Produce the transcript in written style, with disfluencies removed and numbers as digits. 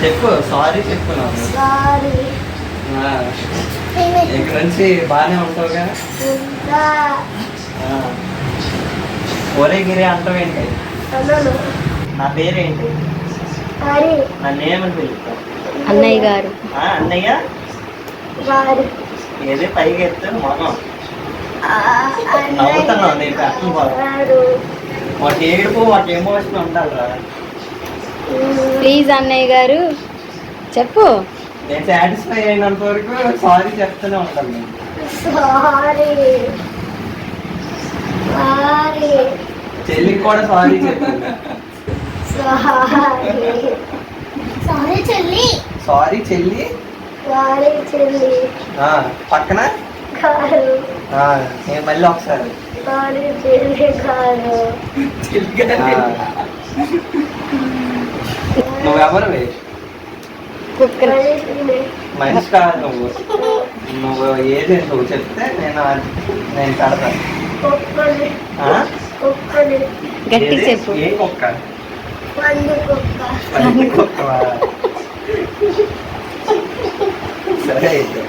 చెప్పు సారీ చెప్పు నాకు. సారీ. ఇక్కడ నుంచి బాగానే ఉంటావుగా. ఒరే గిరి అంటావేంటి? నా పేరేంటి? నన్ను ఏమని పిలుస్తావు? అన్నయ్య గారు. అన్నయ్య ఏది పైకి ఎత్తాను మనం నవ్వుతున్నావు. నీకు అర్థం కాదు. వాటి ఏడుపు వాటి ఎమోషన్ ఉండాలిరా. ప్లీజ్ అన్నయ్య గారు చెప్పు. నేను సాటిస్ఫై అయినంత వరకు సారీ చెప్తూనే ఉంటాను నేను. చెల్లికి కూడా సారీ చెప్తున్నా. సారీ చెల్లి. సారీ చెల్లి. సారీ చెల్లి. పక్కన నేను మళ్ళీ ఒకసారి సారీ చెల్లి కాదు. నువ్వెవరివి? మనిషి కాదు నువ్వు. నువ్వు ఏది నువ్వు చెప్తే నేను కడతాను. గట్టి చెప్పు. ఏ కుక్క? కుక్క. సరే అయితే